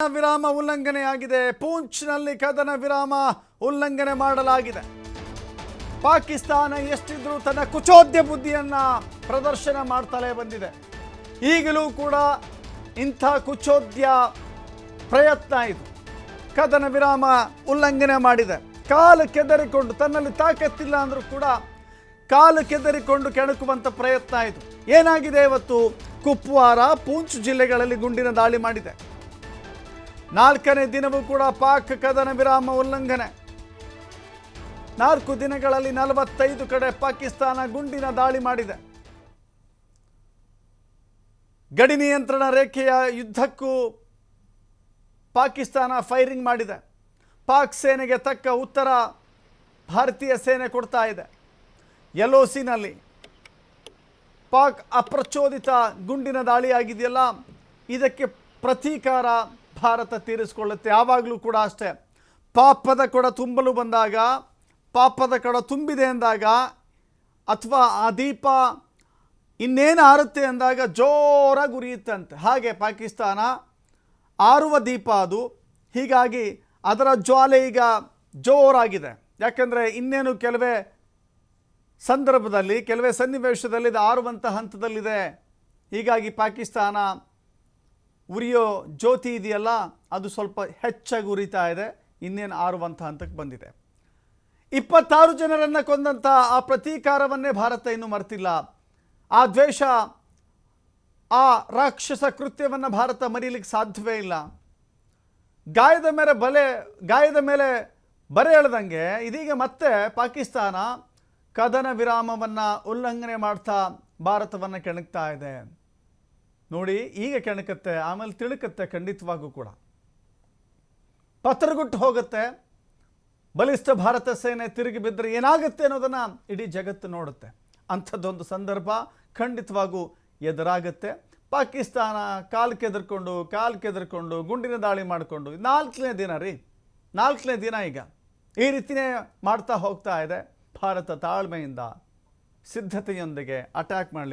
ವಿರಾಮ ಉಲ್ಲಂಘನೆಯಾಗಿದೆ. ಪೂಂಚ್ನಲ್ಲಿ ಕದನ ವಿರಾಮ ಉಲ್ಲಂಘನೆ ಮಾಡಲಾಗಿದೆ. ಪಾಕಿಸ್ತಾನ ಎಷ್ಟಿದ್ರೂ ತನ್ನ ಕುಚೋದ್ಯ ಬುದ್ಧಿಯನ್ನ ಪ್ರದರ್ಶನ ಮಾಡ್ತಲೇ ಬಂದಿದೆ. ಈಗಲೂ ಕೂಡ ಇಂಥ ಕುಚೋದ್ಯ ಪ್ರಯತ್ನ ಇದು. ಕದನ ವಿರಾಮ ಉಲ್ಲಂಘನೆ ಮಾಡಿದೆ. ಕಾಲು ಕೆದರಿಕೊಂಡು, ತನ್ನಲ್ಲಿ ತಾಕತ್ತಿಲ್ಲ ಅಂದರೂ ಕೂಡ ಕಾಲು ಕೆದರಿಕೊಂಡು ಕೆಣಕುವಂಥ ಪ್ರಯತ್ನ ಇದು. ಏನಾಗಿದೆ ಇವತ್ತು? ಕುಪ್ವಾರ, ಪೂಂಚ್ ಜಿಲ್ಲೆಗಳಲ್ಲಿ ಗುಂಡಿನ ದಾಳಿ ಮಾಡಿದೆ. 4ನೇ ದಿನವೂ ಕೂಡ ಪಾಕ್ ಕದನ ವಿರಾಮ ಉಲ್ಲಂಘನೆ. 4 ದಿನಗಳಲ್ಲಿ 45 ಕಡೆ ಪಾಕಿಸ್ತಾನ ಗುಂಡಿನ ದಾಳಿ ಮಾಡಿದೆ. ಗಡಿ ನಿಯಂತ್ರಣ ರೇಖೆಯ ಯುದ್ಧಕ್ಕೂ ಪಾಕಿಸ್ತಾನ ಫೈರಿಂಗ್ ಮಾಡಿದೆ. ಪಾಕ್ ಸೇನೆಗೆ ತಕ್ಕ ಉತ್ತರ ಭಾರತೀಯ ಸೇನೆ ಕೊಡ್ತಾ ಇದೆ. LOCನಲ್ಲಿ ಪಾಕ್ ಅಪ್ರಚೋದಿತ ಗುಂಡಿನ ದಾಳಿ ಆಗಿದೆಯಲ್ಲ, ಇದಕ್ಕೆ ಪ್ರತೀಕಾರ ಭಾರತ ತೀರಿಸಿಕೊಳ್ಳುತ್ತೆ. ಯಾವಾಗಲೂ ಕೂಡ ಅಷ್ಟೇ, ಪಾಪದ ಕೊಡ ತುಂಬಲು ಬಂದಾಗ, ಪಾಪದ ಕೊಡ ತುಂಬಿದೆ ಅಂದಾಗ, ಅಥವಾ ಆ ದೀಪ ಇನ್ನೇನು ಆರುತ್ತೆ ಅಂದಾಗ ಜೋರಾಗಿ ಉರಿಯುತ್ತಂತೆ. ಹಾಗೆ ಪಾಕಿಸ್ತಾನ ಆರುವ ದೀಪ ಅದು. ಹೀಗಾಗಿ ಅದರ ಜ್ವಾಲೆ ಈಗ ಜೋರಾಗಿದೆ. ಯಾಕೆಂದರೆ ಇನ್ನೇನು ಕೆಲವೇ ಸಂದರ್ಭದಲ್ಲಿ, ಕೆಲವೇ ಸನ್ನಿವೇಶದಲ್ಲಿ ಇದು ಆರುವಂಥ ಹಂತದಲ್ಲಿದೆ. ಹೀಗಾಗಿ ಪಾಕಿಸ್ತಾನ ಉರಿಯೋ ಜ್ಯೋತಿ ಇದೆಯಲ್ಲ, ಅದು ಸ್ವಲ್ಪ ಹೆಚ್ಚಾಗಿ ಉರಿತಾ ಇದೆ. ಇನ್ನೇನು ಆರುವಂಥ ಹಂತಕ್ಕೆ ಬಂದಿದೆ. 26 ಜನರನ್ನು ಕೊಂದಂಥ ಆ ಪ್ರತೀಕಾರವನ್ನೇ ಭಾರತ ಇನ್ನೂ ಮರೆತಿಲ್ಲ. ಆ ದ್ವೇಷ, ಆ ರಾಕ್ಷಸ ಕೃತ್ಯವನ್ನು ಭಾರತ ಮರೀಲಿಕ್ಕೆ ಸಾಧ್ಯವೇ ಇಲ್ಲ. ಗಾಯದ ಮೇಲೆ ಬರೆ ಎಳೆದಂಗೆ ಇದೀಗ ಮತ್ತೆ ಪಾಕಿಸ್ತಾನ ಕದನ ವಿರಾಮವನ್ನು ಉಲ್ಲಂಘನೆ ಮಾಡ್ತಾ ಭಾರತವನ್ನು ಕೆಣಕ್ತಾ ಇದೆ. ನೋಡಿ, ಈಗ ಕೆಣಕತ್ತೆ, ಆಮೇಲೆ ತಿಳುಕತ್ತೆ. ಖಂಡಿತವಾಗೂ ಕೂಡ ಪತ್ರಗುಟ್ಟು ಹೋಗುತ್ತೆ. ಬಲಿಷ್ಠ ಭಾರತ ಸೇನೆ ತಿರುಗಿ ಬಿದ್ದರೆ ಏನಾಗುತ್ತೆ ಅನ್ನೋದನ್ನು ಇಡೀ ಜಗತ್ತು ನೋಡುತ್ತೆ. ಅಂಥದ್ದೊಂದು ಸಂದರ್ಭ ಖಂಡಿತವಾಗೂ ಎದುರಾಗುತ್ತೆ. ಪಾಕಿಸ್ತಾನ ಕಾಲು ಕೆದರ್ಕೊಂಡು ಗುಂಡಿನ ದಾಳಿ ಮಾಡಿಕೊಂಡು 4ನೇ ದಿನ ರೀ, 4ನೇ ದಿನ ಈಗ ಈ ರೀತಿಯೇ ಮಾಡ್ತಾ ಹೋಗ್ತಾ ಇದೆ. ಭಾರತ ತಾಳ್ಮೆಯಿಂದ, ಸಿದ್ಧತೆಯೊಂದಿಗೆ ಅಟ್ಯಾಕ್ ಮಾಡಲಿಕ್ಕೆ